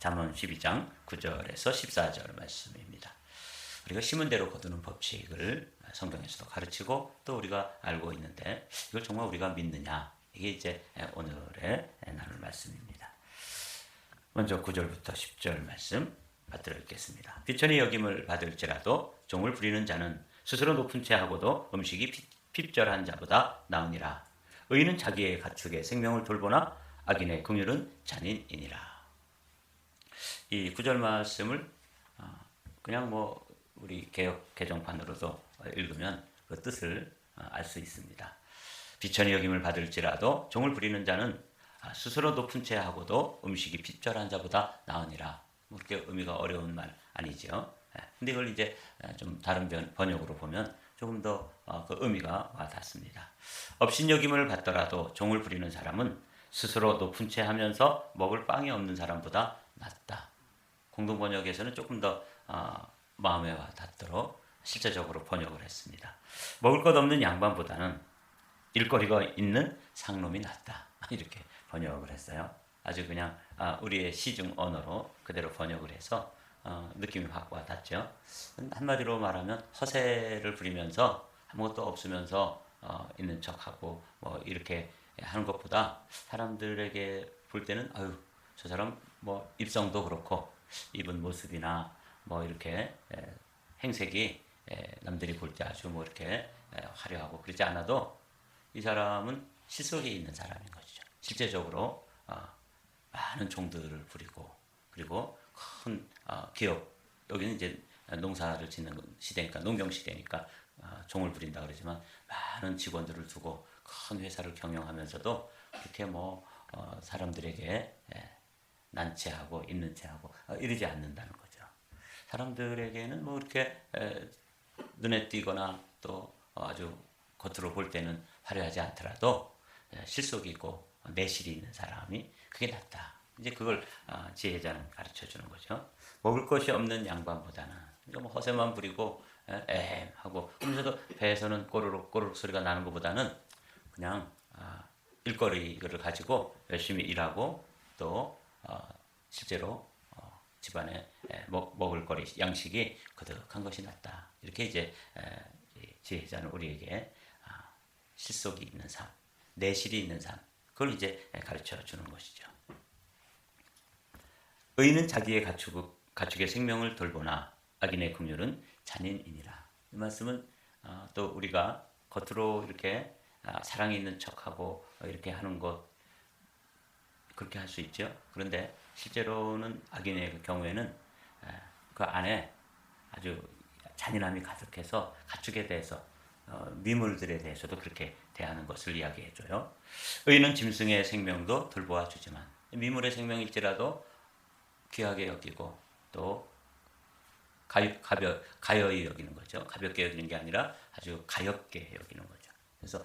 잠언 12장 9절에서 14절 말씀입니다. 우리가 심은 대로 거두는 법칙을 성경에서도 가르치고 또 우리가 알고 있는데 이걸 정말 우리가 믿느냐, 이게 이제 오늘의 나눌 말씀입니다. 먼저 9절부터 10절 말씀 받들어 읽겠습니다. 비천히 여김을 받을지라도 종을 부리는 자는 스스로 높은 채 하고도 음식이 핍절한 자보다 나으니라. 의인은 자기의 가축의 생명을 돌보나 악인의 긍휼은 잔인이니라. 이 9절 말씀을 그냥 뭐 우리 개역 개정판으로도 읽으면 그 뜻을 알 수 있습니다. 비천히 여김을 받을지라도 종을 부리는 자는 스스로 높은 채 하고도 음식이 핍절한 자보다 나으니라. 뭐 그렇게 의미가 어려운 말 아니죠. 근데 이걸 이제 좀 다른 번역으로 보면 조금 더 그 의미가 와닿습니다. 업신여김을 받더라도 종을 부리는 사람은 스스로 높은 채 하면서 먹을 빵이 없는 사람보다 낫다. 공동번역에서는 조금 더 마음에 와닿도록 실제적으로 번역을 했습니다. 먹을 것 없는 양반보다는 일거리가 있는 상놈이 낫다. 이렇게 번역을 했어요. 아주 그냥 우리의 시중 언어로 그대로 번역을 해서 느낌이 확 와닿죠. 한마디로 말하면 허세를 부리면서 아무것도 없으면서 있는 척하고 뭐 이렇게 하는 것보다 사람들에게 볼 때는 아유 저 사람 뭐 입성도 그렇고 입은 모습이나 뭐 이렇게 행색이 남들이 볼 때 아주 뭐 이렇게 화려하고 그러지 않아도 이 사람은 실속이 있는 사람인 것이죠. 실제적으로 많은 종들을 부리고 그리고 큰 기업, 여기는 이제 농사를 짓는 시대니까 농경 시대니까 종을 부린다 그러지만 많은 직원들을 두고 큰 회사를 경영하면서도 그렇게 뭐 사람들에게 난처하고 있는 체하고 이러지 않는다는 거죠. 사람들에게는 뭐 이렇게 눈에 띄거나 또 아주 겉으로 볼 때는 화려하지 않더라도 실속이 있고 내실이 있는 사람이 그게 낫다. 이제 그걸 지혜자는 가르쳐 주는 거죠. 먹을 것이 없는 양반보다는 뭐 허세만 부리고 하고 그러면서도 배에서는 꼬르륵 꼬르륵 소리가 나는 것보다는 그냥 일거리를 가지고 열심히 일하고 또 실제로 집안에 먹을 거리 양식이 거득한 것이 낫다. 이렇게 이제 지혜자는 우리에게 실속이 있는 삶, 내실이 있는 삶, 그걸 이제 가르쳐 주는 것이죠. 의인은 자기의 가축의 생명을 돌보나 악인의 긍휼은 잔인이니라. 이 말씀은 또 우리가 겉으로 이렇게 사랑이 있는 척하고 이렇게 하는 것 그렇게 할 수 있죠. 그런데 실제로는 악인의 경우에는 그 안에 아주 잔인함이 가득해서 가축에 대해서 미물들에 대해서도 그렇게 대하는 것을 이야기해줘요. 의인은 짐승의 생명도 돌보아 주지만 미물의 생명일지라도 귀하게 여기고 또 가여이 여기는 거죠. 가볍게 여기는 게 아니라 아주 가엽게 여기는 거죠. 그래서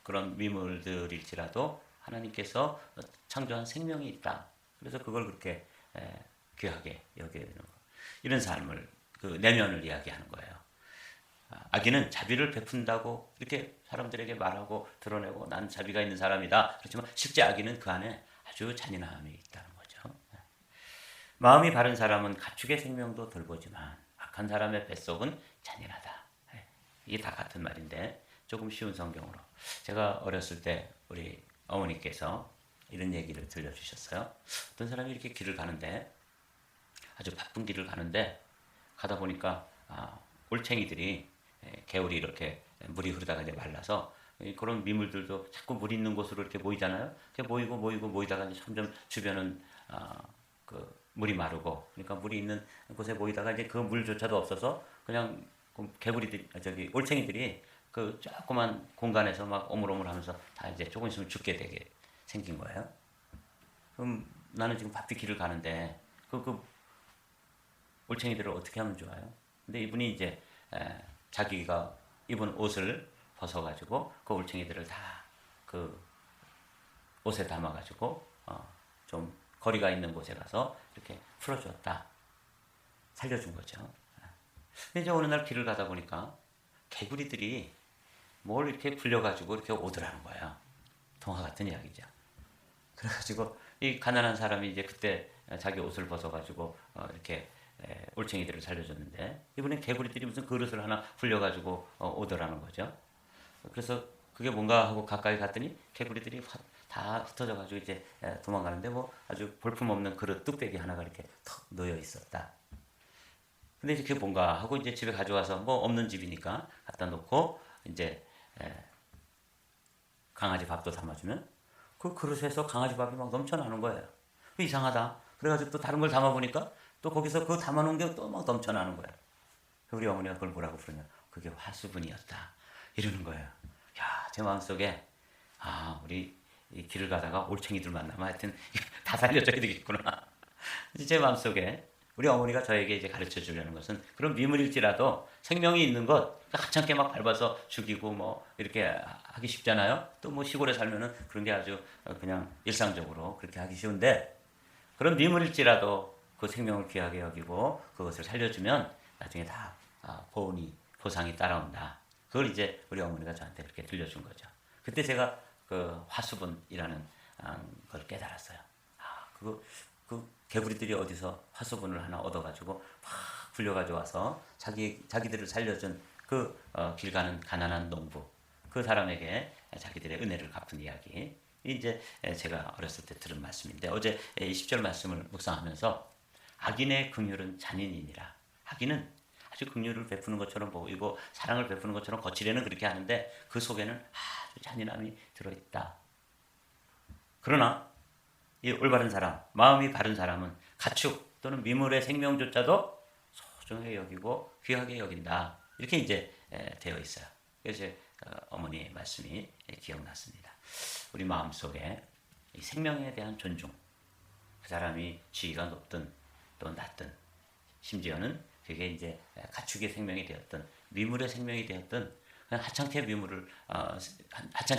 그런 미물들일지라도 하나님께서 창조한 생명이 있다. 그래서 그걸 그렇게 귀하게 여겨야 되는 거. 이런 삶을 그 내면을 이야기하는 거예요. 악인은 자비를 베푼다고 이렇게 사람들에게 말하고 드러내고 난 자비가 있는 사람이다. 그렇지만 실제 악인은 그 안에 아주 잔인함이 있다는 거죠. 마음이 바른 사람은 가축의 생명도 돌보지만 악한 사람의 뱃속은 잔인하다. 이게 다 같은 말인데 조금 쉬운 성경으로. 제가 어렸을 때 우리 어머니께서 이런 얘기를 들려주셨어요. 어떤 사람이 이렇게 길을 가는데 아주 바쁜 길을 가는데 가다 보니까 올챙이들이 개울이 이렇게 물이 흐르다가 이제 말라서 그런 미물들도 자꾸 물 있는 곳으로 이렇게 모이잖아요. 이렇게 모이다가 이제 점점 주변은 그 물이 마르고 그러니까 물이 있는 곳에 모이다가 이제 그 물조차도 없어서 그냥 개구리들이 올챙이들이 그 조그만 공간에서 막 오물오물하면서 다 이제 조금 있으면 죽게 되게 생긴 거예요. 그럼 나는 지금 바삐 길을 가는데 그 올챙이들을 어떻게 하면 좋아요? 근데 이분이 이제 자기가 입은 옷을 벗어가지고 그 올챙이들을 다 그 옷에 담아가지고 좀 거리가 있는 곳에 가서 이렇게 풀어줬다. 살려준 거죠. 근데 이제 어느 날 길을 가다 보니까 개구리들이 뭘 이렇게 굴려가지고 이렇게 오더라는 거예요. 동화 같은 이야기죠. 그래가지고 이 가난한 사람이 이제 그때 자기 옷을 벗어가지고 이렇게 올챙이들을 살려줬는데 이번엔 개구리들이 무슨 그릇을 하나 굴려가지고 오더라는 거죠. 그래서 그게 뭔가 하고 가까이 갔더니 개구리들이 다 흩어져가지고 이제 도망가는데 뭐 아주 볼품없는 그릇 뚝배기 하나가 이렇게 턱 놓여 있었다. 근데 이제 그게 뭔가 하고 이제 집에 가져와서 뭐 없는 집이니까 갖다 놓고 이제 강아지 밥도 담아주면 그 그릇에서 강아지 밥이 막 넘쳐나는 거예요. 이상하다. 그래가지고 또 다른 걸 담아보니까 또 거기서 그 담아놓은 게 또 막 넘쳐나는 거예요. 우리 어머니가 그걸 뭐라고 부르냐. 그게 화수분이었다. 이러는 거예요. 야, 제 마음속에 우리 이 길을 가다가 올챙이들 만나면 하여튼 다 살려줘야 되겠구나. 제 마음속에 우리 어머니가 저에게 이제 가르쳐 주려는 것은 그런 미물일지라도 생명이 있는 것 하찮게 막 밟아서 죽이고 뭐 이렇게 하기 쉽잖아요. 또 뭐 시골에 살면은 그런 게 아주 그냥 일상적으로 그렇게 하기 쉬운데 그런 미물일지라도 그 생명을 귀하게 여기고 그것을 살려주면 나중에 다 보상이 따라온다. 그걸 이제 우리 어머니가 저한테 그렇게 들려준 거죠. 그때 제가 그 화수분이라는 걸 깨달았어요. 그 개구리들이 어디서 화수분을 하나 얻어가지고 막 굴려가지고 와서 자기들을 살려준 그 길 가는 가난한 농부 그 사람에게 자기들의 은혜를 갚은 이야기. 이제 제가 어렸을 때 들은 말씀인데 어제 이 10절 말씀을 묵상하면서 악인의 긍휼은 잔인이니라. 악인은 아주 긍휼을 베푸는 것처럼 보이고 사랑을 베푸는 것처럼 거칠에는 그렇게 하는데 그 속에는 아주 잔인함이 들어있다. 그러나 이 올바른 사람, 마음이 바른 사람은 가축 또는 미물의 생명조차도 소중하게 여기고 귀하게 여긴다. 이렇게 이제 되어 있어요. 그래서 어머니의 말씀이 기억났습니다. 우리 마음속에 이 생명에 대한 존중, 그 사람이 지위가 높든 또 낮든 심지어는 그게 이제 가축의 생명이 되었든 미물의 생명이 되었든 그냥 하찮게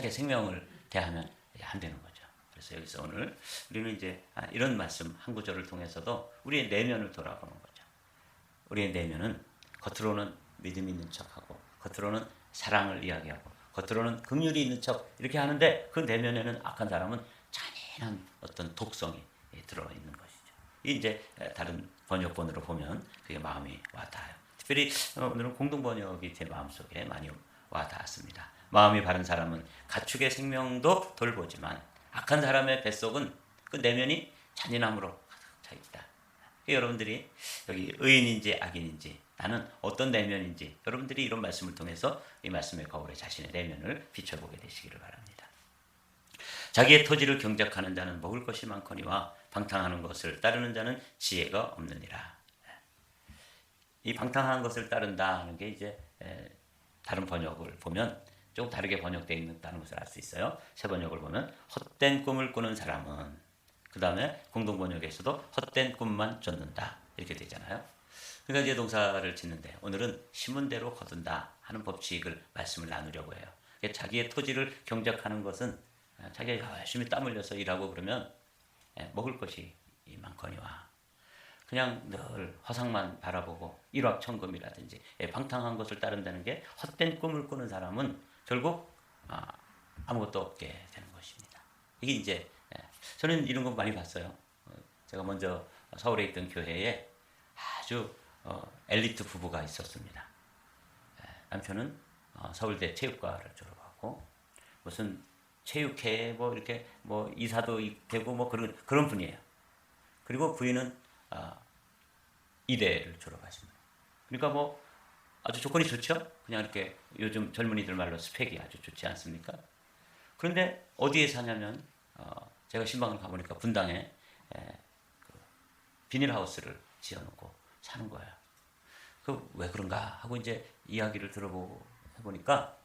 생명을 대하면 안 되는 거죠. 그래서 여기서 오늘 우리는 이제 이런 말씀 한 구절을 통해서도 우리의 내면을 돌아보는 거죠. 우리의 내면은 겉으로는 믿음 있는 척하고 겉으로는 사랑을 이야기하고 겉으로는 긍휼이 있는 척 이렇게 하는데 그 내면에는 악한 사람은 잔인한 어떤 독성이 들어있는 것이죠. 이제 다른 번역본으로 보면 그게 마음이 와닿아요. 특별히 오늘은 공동번역이 제 마음속에 많이 와닿았습니다. 마음이 바른 사람은 가축의 생명도 돌보지만 악한 사람의 뱃속은 그 내면이 잔인함으로 가득 차 있다. 여러분들이 여기 의인인지 악인인지 나는 어떤 내면인지 여러분들이 이런 말씀을 통해서 이 말씀의 거울에 자신의 내면을 비춰보게 되시기를 바랍니다. 자기의 토지를 경작하는 자는 먹을 것이 많거니와 방탕하는 것을 따르는 자는 지혜가 없느니라. 이 방탕한 것을 따른다 하는 게 이제 다른 번역을 보면 조금 다르게 번역되어 있다는 것을 알 수 있어요. 새 번역을 보면 헛된 꿈을 꾸는 사람은 그 다음에 공동번역에서도 헛된 꿈만 쫓는다 이렇게 되잖아요. 그러니까 이제 농사를 짓는데 오늘은 심은 대로 거둔다 하는 법칙을 말씀을 나누려고 해요. 자기의 토지를 경작하는 것은 자기가 열심히 땀 흘려서 일하고 그러면 먹을 것이 많거니와 그냥 늘 허상만 바라보고 일확천금이라든지 방탕한 것을 따른다는 게 헛된 꿈을 꾸는 사람은 결국 아무것도 없게 되는 것입니다. 이게 이제 저는 이런 거 많이 봤어요. 제가 먼저 서울에 있던 교회에 아주 엘리트 부부가 있었습니다. 남편은 서울대 체육과를 졸업하고 무슨 체육회에 뭐 이렇게 뭐 이사도 되고 뭐 그런 분이에요. 그리고 부인은 이대를 졸업하십니다. 그러니까 뭐 아주 조건이 좋죠. 그냥 이렇게 요즘 젊은이들 말로 스펙이 아주 좋지 않습니까? 그런데 어디에 사냐면 제가 신방을 가보니까 분당에 비닐하우스를 지어놓고 사는 거예요. 그 왜 그런가 하고 이제 이야기를 들어보고 해보니까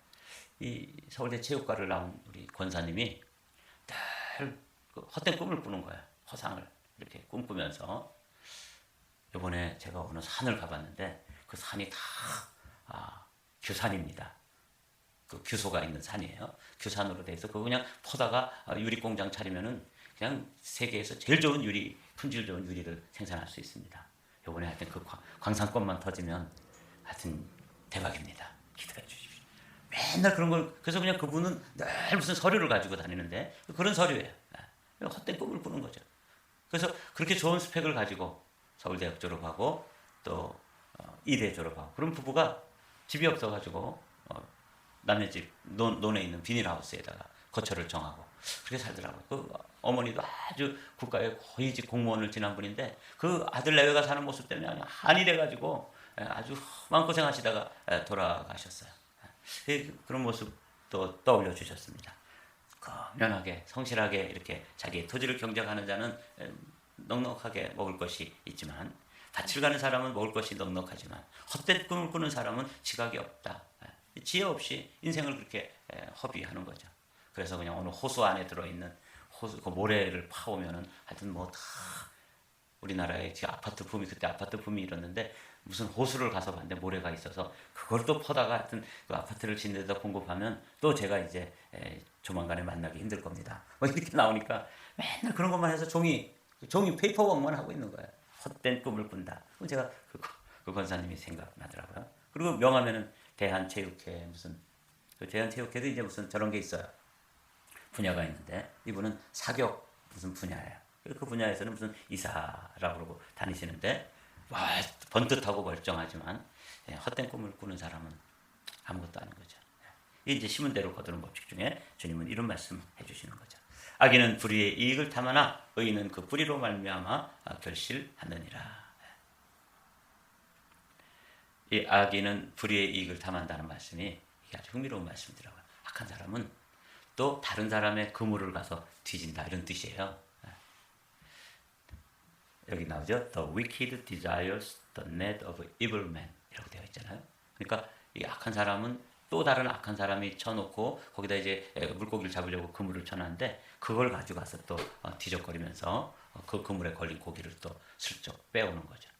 이 서울대 체육과를 나온 우리 권사님이 늘 헛된 꿈을 꾸는 거예요. 허상을 이렇게 꿈꾸면서 이번에 제가 어느 산을 가봤는데 그 산이 다 규산입니다. 그 규소가 있는 산이에요. 규산으로 돼 있어. 그거 그냥 퍼다가 유리 공장 차리면은 그냥 세계에서 제일 좋은 유리, 품질 좋은 유리를 생산할 수 있습니다. 요번에 하여튼 그 광산권만 터지면 하여튼 대박입니다. 기대해 주십시오. 맨날 그런 걸, 그래서 그냥 그분은 늘 무슨 서류를 가지고 다니는데 그런 서류예요. 헛된 꿈을 꾸는 거죠. 그래서 그렇게 좋은 스펙을 가지고 서울대학 졸업하고 또 이대 졸업하고 그런 부부가 집이 없어가지고 남의 집 논에 있는 비닐하우스에다가 거처를 정하고 그렇게 살더라고요. 그 어머니도 아주 국가의 고위직 공무원을 지난 분인데 그 아들 내외가 사는 모습 때문에 아주 한이 돼가지고 아주 마음고생하시다가 돌아가셨어요. 그런 모습도 떠올려 주셨습니다. 거면하게 성실하게 이렇게 자기의 토지를 경작하는 자는 넉넉하게 먹을 것이 있지만 밭을 가는 사람은 먹을 것이 넉넉하지만 헛된 꿈을 꾸는 사람은 지각이 없다. 지혜 없이 인생을 그렇게 허비하는 거죠. 그래서 그냥 어느 호수 안에 들어있는 호수 그 모래를 파오면은 하여튼 뭐 다 우리나라의 아파트 붐이 그때 아파트 붐이 일었는데 무슨 호수를 가서 봤는데 모래가 있어서 그걸 또 퍼다가 하여튼 그 아파트를 짓는 데다 공급하면 또 제가 이제 조만간에 만나기 힘들 겁니다. 뭐 이렇게 나오니까 맨날 그런 것만 해서 종이 페이퍼워크만 하고 있는 거예요. 헛된 꿈을 꾼다. 그럼 제가 그 권사님이 생각나더라고요. 그리고 명하면은 대한체육회 무슨 그 대한체육회도 이제 무슨 저런 게 있어요. 분야가 있는데 이분은 사격 무슨 분야예요. 그 분야에서는 무슨 이사라고 그러고 다니시는데 와 번듯하고 멀쩡하지만 헛된 꿈을 꾸는 사람은 아무것도 아닌 거죠. 이게 이제 심은 대로 거두는 법칙 중에 주님은 이런 말씀 해주시는 거죠. 악인은 불의의 이익을 탐하나 의인은 그 뿌리로 말미암아 결실하느니라. 이 악인은 불의의 이익을 탐한다는 말씀이 이게 아주 흥미로운 말씀이더라고요. 악한 사람은 또 다른 사람의 그물을 가서 뒤진다 이런 뜻이에요. 여기 나오죠. The wicked desires the net of evil men 이라고 되어 있잖아요. 그러니까 이 악한 사람은 또 다른 악한 사람이 쳐놓고 거기다 이제 물고기를 잡으려고 그물을 쳐놨는데 그걸 가져가서 또 뒤적거리면서 그 그물에 걸린 고기를 또 슬쩍 빼오는 거죠.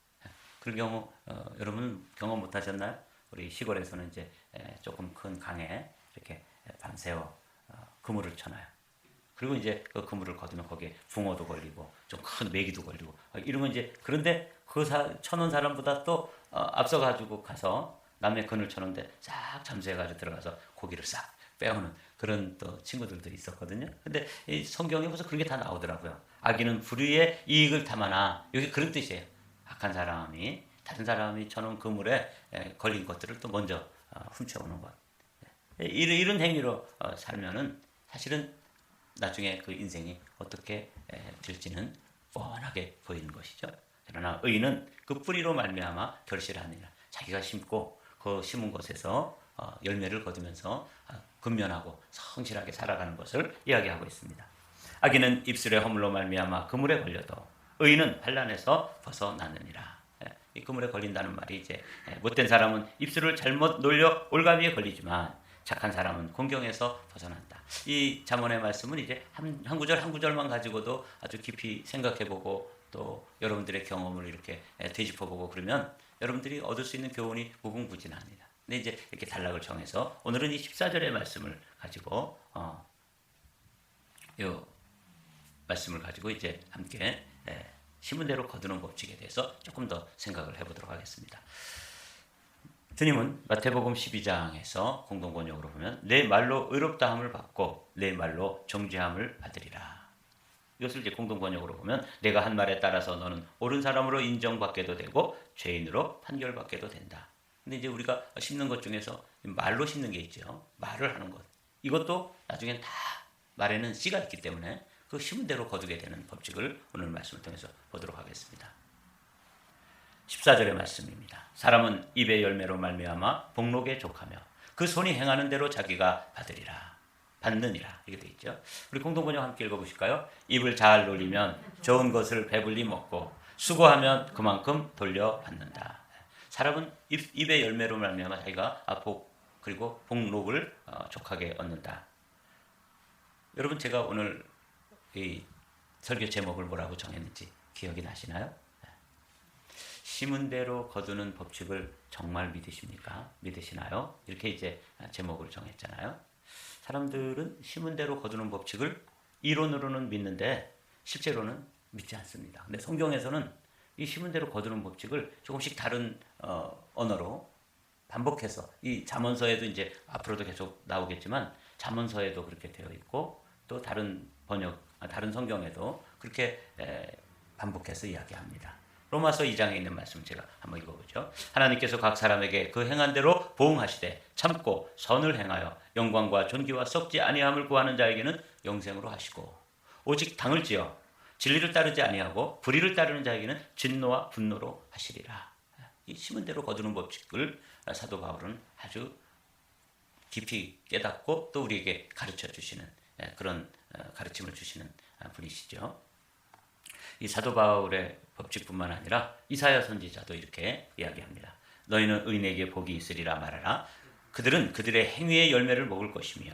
그런 경우 여러분 경험 못 하셨나요? 우리 시골에서는 이제 조금 큰 강에 이렇게 밤새워 그물을 쳐놔요. 그리고 이제 그 그물을 거두면 거기에 붕어도 걸리고 좀 큰 메기도 걸리고 이러면 이제 그런데 그 쳐놓은 사람보다 또 앞서가지고 가서 남의 그늘 쳐놓은데 싹 잠수해가지고 들어가서 고기를 싹 빼오는 그런 또 친구들도 있었거든요. 근데 이 성경에 벌써 그런 게 다 나오더라고요. 악인은 불의의 이익을 탐하나 여기 그런 뜻이에요. 악한 사람이 다른 사람이 쳐놓은 그물에 걸린 것들을 또 먼저 훔쳐오는 것. 이런 행위로 살면은 사실은 나중에 그 인생이 어떻게 될지는 뻔하게 보이는 것이죠. 그러나 의인은 그 뿌리로 말미암아 결실하느니라. 자기가 심고 그 심은 것에서 열매를 거두면서 근면하고 성실하게 살아가는 것을 이야기하고 있습니다. 악인은 입술의 허물로 말미암아 그물에 걸려도 의인은 환난에서 벗어나느니라. 이 그물에 걸린다는 말이 이제 못된 사람은 입술을 잘못 놀려 올가미에 걸리지만 착한 사람은 공경에서 벗어난다. 이 잠언의 말씀은 이제 한 구절 한 구절만 가지고도 아주 깊이 생각해보고 또 여러분들의 경험을 이렇게 되짚어보고 그러면 여러분들이 얻을 수 있는 교훈이 무궁무진합니다. 근데 이제 이렇게 단락을 정해서 오늘은 이 14절의 말씀을 가지고 이 말씀을 가지고 이제 함께 심은 대로 거두는 법칙에 대해서 조금 더 생각을 해보도록 하겠습니다. 주님은 마태복음 12장에서 공동번역으로 보면 내 말로 의롭다함을 받고 내 말로 정죄함을 받으리라. 이것을 이제 공동번역으로 보면 내가 한 말에 따라서 너는 옳은 사람으로 인정받게도 되고 죄인으로 판결받게도 된다. 근데 이제 우리가 심는 것 중에서 말로 심는 게 있죠. 말을 하는 것. 이것도 나중엔 다 말에는 씨가 있기 때문에 그 심은 대로 거두게 되는 법칙을 오늘 말씀을 통해서 보도록 하겠습니다. 14절의 말씀입니다. 사람은 입의 열매로 말미암아 복록에 족하며 그 손이 행하는 대로 자기가 받느니라 이렇게 되어 있죠. 우리 공동번역 함께 읽어보실까요? 입을 잘 놀리면 좋은 것을 배불리 먹고 수고하면 그만큼 돌려받는다. 사람은 입의 열매로 말미암아 자기가 그리고 복록을 족하게 얻는다. 여러분 제가 오늘 이 설교 제목을 뭐라고 정했는지 기억이 나시나요? 심은 대로 거두는 법칙을 정말 믿으십니까? 믿으시나요? 이렇게 이제 제목을 정했잖아요. 사람들은 심은 대로 거두는 법칙을 이론으로는 믿는데 실제로는 믿지 않습니다. 근데 성경에서는 이 심은 대로 거두는 법칙을 조금씩 다른 언어로 반복해서 이 잠언서에도 이제 앞으로도 계속 나오겠지만 잠언서에도 그렇게 되어 있고 또 다른 성경에도 그렇게 반복해서 이야기합니다. 로마서 2장에 있는 말씀 제가 한번 읽어보죠. 하나님께서 각 사람에게 그 행한 대로 보응하시되 참고 선을 행하여 영광과 존귀와 썩지 아니함을 구하는 자에게는 영생으로 하시고 오직 당을 지어 진리를 따르지 아니하고 불의를 따르는 자에게는 진노와 분노로 하시리라. 이 심은 대로 거두는 법칙을 사도 바울은 아주 깊이 깨닫고 또 우리에게 가르쳐 주시는 그런 가르침을 주시는 분이시죠. 이 사도 바울의 법칙뿐만 아니라 이사야 선지자도 이렇게 이야기합니다. 너희는 의인에게 복이 있으리라 말하라. 그들은 그들의 행위의 열매를 먹을 것이며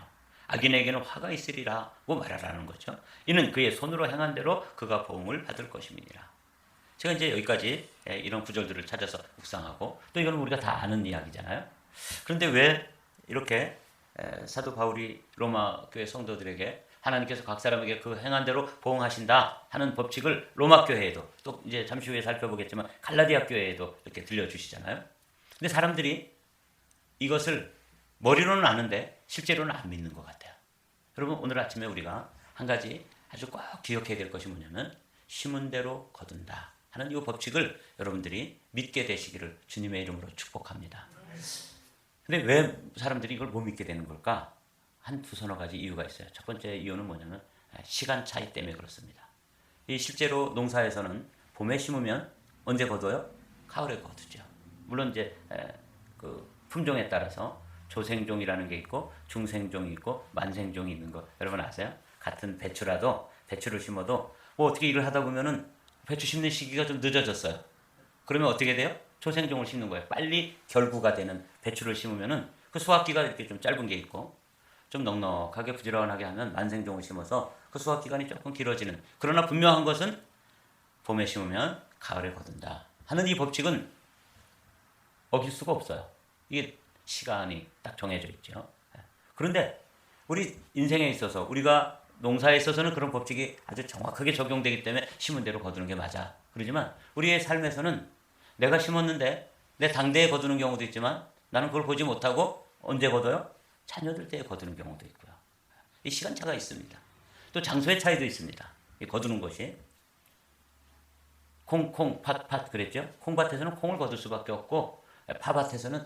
악인에게는 화가 있으리라고 말하라는 거죠. 이는 그의 손으로 행한 대로 그가 보응을 받을 것임이니라. 제가 이제 여기까지 이런 구절들을 찾아서 묵상하고 또 이건 우리가 다 아는 이야기잖아요. 그런데 왜 이렇게 사도 바울이 로마 교회 성도들에게 하나님께서 각 사람에게 그 행한 대로 보응하신다 하는 법칙을 로마 교회에도 또 이제 잠시 후에 살펴보겠지만 갈라디아 교회에도 이렇게 들려주시잖아요. 근데 사람들이 이것을 머리로는 아는데 실제로는 안 믿는 것 같아요. 여러분 오늘 아침에 우리가 한 가지 아주 꼭 기억해야 될 것이 뭐냐면 심은 대로 거둔다 하는 이 법칙을 여러분들이 믿게 되시기를 주님의 이름으로 축복합니다. 근데 왜 사람들이 이걸 못 믿게 되는 걸까? 한 두서너 가지 이유가 있어요. 첫 번째 이유는 뭐냐면 시간 차이 때문에 그렇습니다. 이 실제로 농사에서는 봄에 심으면 언제 거둬요? 가을에 거두죠. 물론 이제 그 품종에 따라서 조생종이라는 게 있고 중생종이 있고 만생종이 있는 거 여러분 아세요? 같은 배추라도 배추를 심어도 뭐 어떻게 일을 하다 보면은 배추 심는 시기가 좀 늦어졌어요. 그러면 어떻게 돼요? 조생종을 심는 거예요. 빨리 결구가 되는 배추를 심으면은 그 수확기가 이렇게 좀 짧은 게 있고 좀 넉넉하게 부지런하게 하면 만생종을 심어서 그 수확 기간이 조금 길어지는. 그러나 분명한 것은 봄에 심으면 가을에 거둔다 하는 이 법칙은 어길 수가 없어요. 이게 시간이 딱 정해져 있죠. 그런데 우리 인생에 있어서 우리가 농사에 있어서는 그런 법칙이 아주 정확하게 적용되기 때문에 심은 대로 거두는 게 맞아. 그러지만 우리의 삶에서는 내가 심었는데 내 당대에 거두는 경우도 있지만 나는 그걸 보지 못하고 언제 거둬요? 자녀들 때에 거두는 경우도 있고요. 이 시간차가 있습니다. 또 장소의 차이도 있습니다. 이 거두는 것이 콩, 팥 그랬죠? 콩밭에서는 콩을 거둘 수밖에 없고 파밭에서는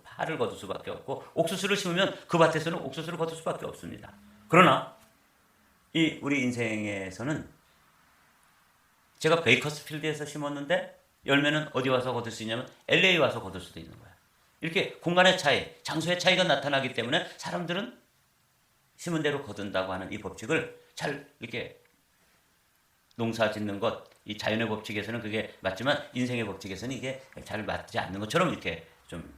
파를 거둘 수밖에 없고 옥수수를 심으면 그 밭에서는 옥수수를 거둘 수밖에 없습니다. 그러나 이 우리 인생에서는 제가 베이커스필드에서 심었는데 열매는 어디 와서 거둘 수 있냐면 LA 와서 거둘 수도 있는 거예요. 이렇게 공간의 차이, 장소의 차이가 나타나기 때문에 사람들은 심은 대로 거둔다고 하는 이 법칙을 잘 이렇게 농사 짓는 것, 이 자연의 법칙에서는 그게 맞지만 인생의 법칙에서는 이게 잘 맞지 않는 것처럼 이렇게 좀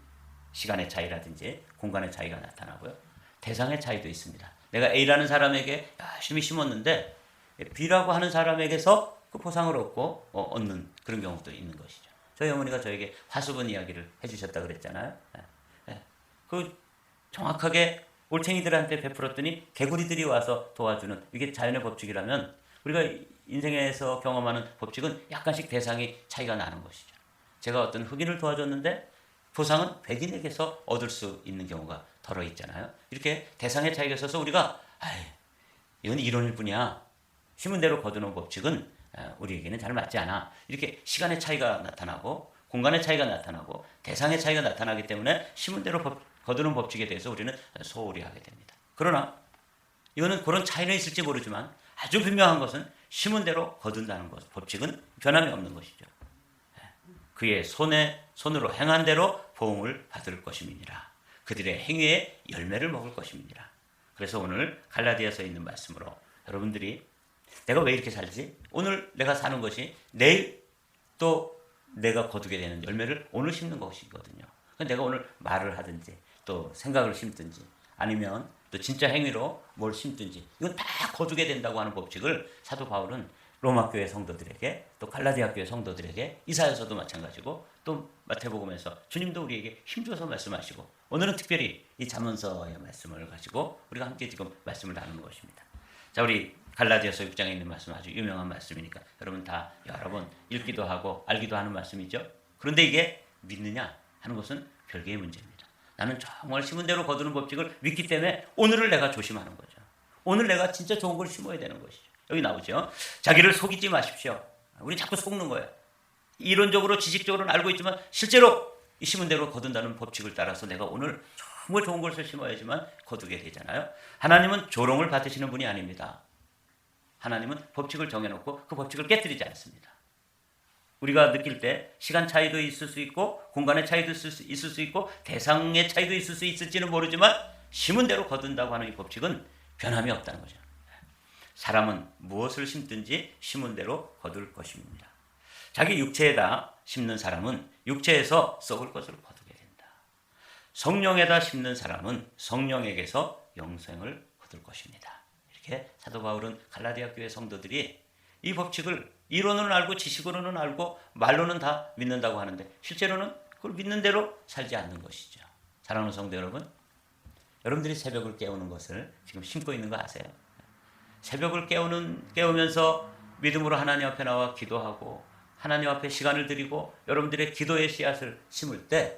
시간의 차이라든지 공간의 차이가 나타나고요. 대상의 차이도 있습니다. 내가 A라는 사람에게 열심히 심었는데 B라고 하는 사람에게서 그 보상을 얻는 그런 경우도 있는 것이죠. 저희 어머니가 저에게 화수분 이야기를 해주셨다 그랬잖아요. 그 정확하게 올챙이들한테 베풀었더니 개구리들이 와서 도와주는 이게 자연의 법칙이라면 우리가 인생에서 경험하는 법칙은 약간씩 대상이 차이가 나는 것이죠. 제가 어떤 흑인을 도와줬는데 보상은 백인에게서 얻을 수 있는 경우가 덜어 있잖아요. 이렇게 대상의 차이가 있어서 우리가 이건 이론일 뿐이야. 심은 대로 거두는 법칙은 우리에게는 잘 맞지 않아. 이렇게 시간의 차이가 나타나고 공간의 차이가 나타나고 대상의 차이가 나타나기 때문에 심은 대로 거두는 법칙에 대해서 우리는 소홀히 하게 됩니다. 그러나 이거는 그런 차이는 있을지 모르지만 아주 분명한 것은 심은 대로 거둔다는 것. 법칙은 변함이 없는 것이죠. 그의 손으로 행한 대로 보응을 받을 것임이니라. 그들의 행위의 열매를 먹을 것임이니라. 그래서 오늘 갈라디아서에 있는 말씀으로 여러분들이 내가 왜 이렇게 살지? 오늘 내가 사는 것이 내일 또 내가 거두게 되는 열매를 오늘 심는 것이거든요. 내가 오늘 말을 하든지 또 생각을 심든지 아니면 또 진짜 행위로 뭘 심든지 이건 다 거두게 된다고 하는 법칙을 사도 바울은 로마 교회 성도들에게 또 갈라디아 교회 성도들에게 이사야서도 마찬가지고 또 마태복음에서 주님도 우리에게 힘줘서 말씀하시고 오늘은 특별히 이 잠언서의 말씀을 가지고 우리가 함께 지금 말씀을 나누는 것입니다. 자, 우리 갈라디아서 6장에 있는 말씀 아주 유명한 말씀이니까 여러분 다 여러 번 읽기도 하고 알기도 하는 말씀이죠. 그런데 이게 믿느냐 하는 것은 별개의 문제입니다. 나는 정말 심은 대로 거두는 법칙을 믿기 때문에 오늘을 내가 조심하는 거죠. 오늘 내가 진짜 좋은 걸 심어야 되는 것이죠. 여기 나오죠. 자기를 속이지 마십시오. 우리 자꾸 속는 거예요. 이론적으로 지식적으로는 알고 있지만 실제로 이 심은 대로 거둔다는 법칙을 따라서 내가 오늘 정말 좋은 것을 심어야지만 거두게 되잖아요. 하나님은 조롱을 받으시는 분이 아닙니다. 하나님은 법칙을 정해놓고 그 법칙을 깨뜨리지 않습니다. 우리가 느낄 때 시간 차이도 있을 수 있고 공간의 차이도 있을 수 있고 대상의 차이도 있을 수 있을지는 모르지만 심은 대로 거둔다고 하는 이 법칙은 변함이 없다는 거죠. 사람은 무엇을 심든지 심은 대로 거둘 것입니다. 자기 육체에다 심는 사람은 육체에서 썩을 것을 거두게 된다. 성령에다 심는 사람은 성령에게서 영생을 거둘 것입니다. 이렇게 사도 바울은 갈라디아 교회 성도들이 이 법칙을 이론으로는 알고 지식으로는 알고 말로는 다 믿는다고 하는데 실제로는 그걸 믿는 대로 살지 않는 것이죠. 사랑하는 성도 여러분, 여러분들이 새벽을 깨우는 것을 지금 심고 있는 거 아세요? 새벽을 깨우면서 믿음으로 하나님 앞에 나와 기도하고 하나님 앞에 시간을 드리고 여러분들의 기도의 씨앗을 심을 때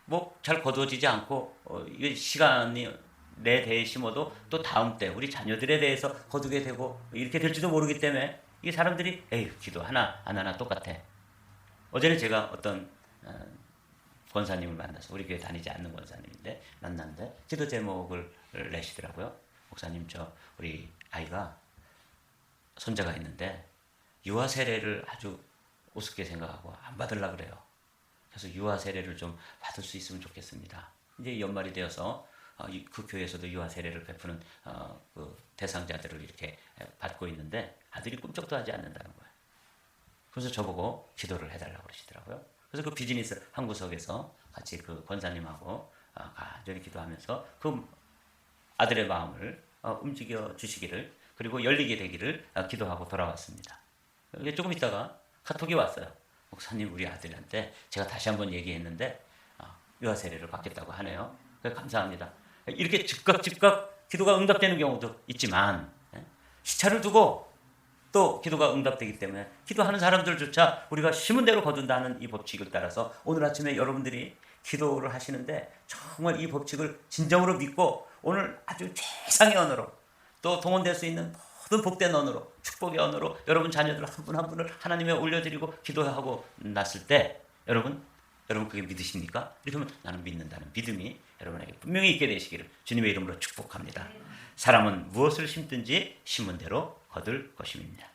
뭐 잘 거두어지지 않고 이 시간이 내 대에 심어도 또 다음 때 우리 자녀들에 대해서 거두게 되고 이렇게 될지도 모르기 때문에 이 사람들이 에휴 기도 하나 안 하나 똑같아. 어제는 제가 어떤 권사님을 만나서 우리 교회 다니지 않는 권사님인데 만났는데 기도 제목을 내시더라고요. 목사님 우리 아이가 손자가 있는데 유아 세례를 아주 우습게 생각하고 안 받으려고 그래요. 그래서 유아 세례를 좀 받을 수 있으면 좋겠습니다. 이제 연말이 되어서 그 교회에서도 유아 세례를 베푸는 그 대상자들을 이렇게 받고 있는데 아들이 꿈쩍도 하지 않는다는 거예요. 그래서 저보고 기도를 해달라고 그러시더라고요. 그래서 그 비즈니스 한 구석에서 같이 그 권사님하고 간절히 기도하면서 그 아들의 마음을 움직여 주시기를 그리고 열리게 되기를 기도하고 돌아왔습니다. 조금 있다가 카톡이 왔어요. 목사님 우리 아들한테 제가 다시 한번 얘기했는데 유아 세례를 받겠다고 하네요. 감사합니다. 이렇게 즉각 기도가 응답되는 경우도 있지만 시차를 두고 또 기도가 응답되기 때문에 기도하는 사람들조차 우리가 심은 대로 거둔다는 이 법칙을 따라서 오늘 아침에 여러분들이 기도를 하시는데 정말 이 법칙을 진정으로 믿고 오늘 아주 최상의 언어로 또 동원될 수 있는 모든 복된 언어로 축복의 언어로 여러분 자녀들 한 분 한 분을 하나님에 올려드리고 기도하고 났을 때 여러분 그게 믿으십니까? 이러면 나는 믿는다는 믿음이 여러분에게 분명히 있게 되시기를 주님의 이름으로 축복합니다. 사람은 무엇을 심든지 심은 대로 거둘 것입니다.